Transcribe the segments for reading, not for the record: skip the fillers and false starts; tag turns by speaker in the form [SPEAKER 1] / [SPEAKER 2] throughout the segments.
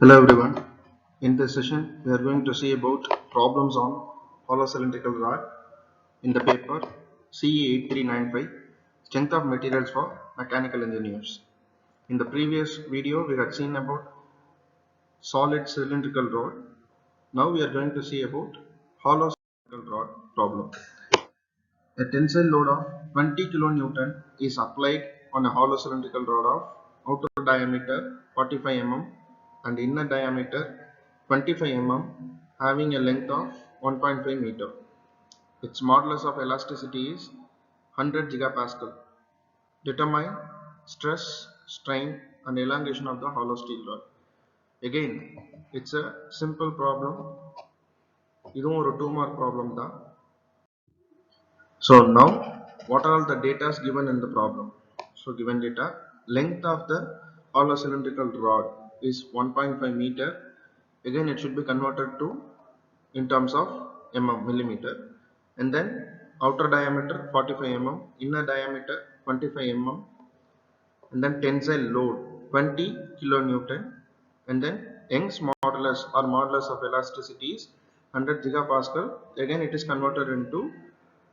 [SPEAKER 1] Hello everyone. In this session, we are going to see about problems on hollow cylindrical rod in the paper CE8395 Strength of Materials for Mechanical Engineers. In the previous video, we had seen about solid cylindrical rod. Now we are going to see about hollow cylindrical rod problem. A tensile load of 20 kN is applied on a hollow cylindrical rod of outer diameter 45 mm and inner diameter 25 mm having a length of 1.5 meter. Its modulus of elasticity is 100 gigapascal. Determine stress, strain and elongation of the hollow steel rod. Again, it's a simple problem. இதுவும் ஒரு 2 mark problem தான். So now, what are all the data given in the problem? So given data, length of the hollow cylindrical rod is 1.5 meter. Again, it should be converted to in terms of millimeter, and then outer diameter 45 mm, inner diameter 25 mm, and then tensile load 20 kilonewton, and then Young's modulus or modulus of elasticity is 100 gigapascal. Again, it is converted into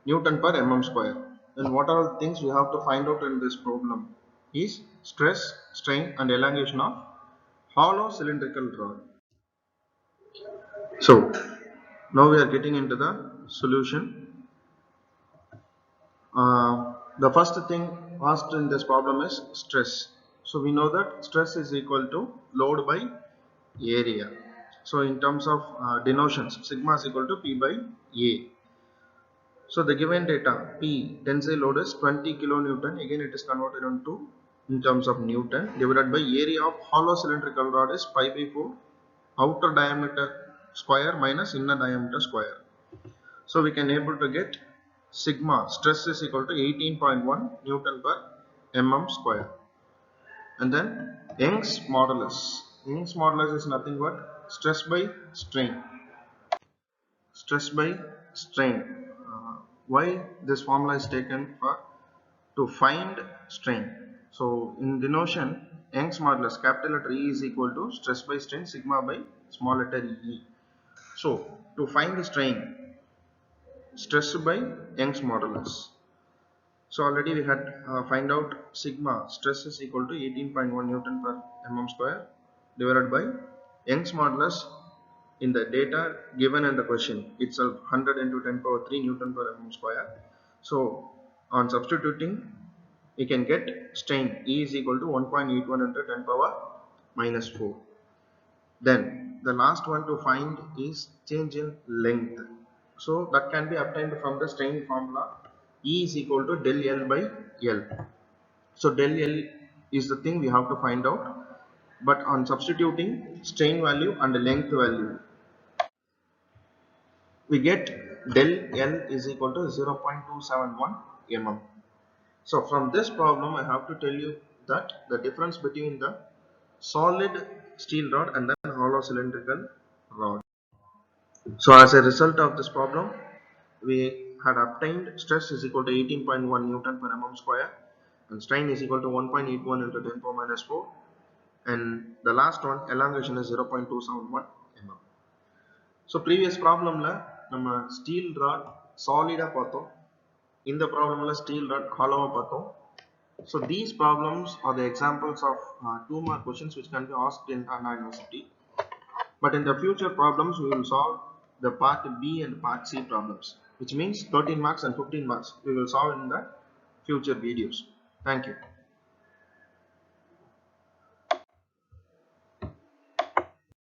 [SPEAKER 1] Newton per mm square. Then what are the things we have to find out in this problem is stress, strain and elongation of hollow cylindrical rod. So now we are getting into the solution. The first thing asked in this problem is stress. So we know that stress is equal to load by area. So in terms of denotions, sigma is equal to P by A. So the given data P tensile load is 20 kilonewton. Again, it is converted into in terms of Newton divided by area of hollow cylindrical rod is pi by 4 outer diameter square minus inner diameter square. So we can able to get sigma stress is equal to 18.1 Newton per mm square. And then Young's modulus. Young's modulus is nothing but stress by strain. Stress by strain. Why this formula is taken for to find strain. So in denotation, Young's modulus capital letter E is equal to stress by strain sigma by small letter E. So to find the strain, stress by Young's modulus. So already we had find out sigma stress is equal to 18.1 Newton per mm square divided by Young's modulus in the data given in the question itself 100 into 10 power 3 Newton per mm square. So on substituting, we can get strain E is equal to 1.81 into 10 power minus 4. Then the last one to find is change in length. So that can be obtained from the strain formula. E is equal to del L by L. So del L is the thing we have to find out. But on substituting strain value and length value, we get del L is equal to 0.271 mm. So from this problem, I have to tell you that the difference between the solid steel rod and then hollow cylindrical rod. So as a result of this problem, we had obtained stress is equal to 18.1 Newton per mm square and strain is equal to 1.81 into 10 power minus 4, and the last one elongation is 0.271 mm. So previous problem la நம்ம steel rod solid பார்த்தோம், இந்த problem la steel rod hollow பார்த்தோம். So these problems are the examples of 2 mark questions which can be asked in Anna University. But in the future problems, we will solve the part B and part C problems, which means 13 marks and 15 marks we will solve in the future videos. Thank you.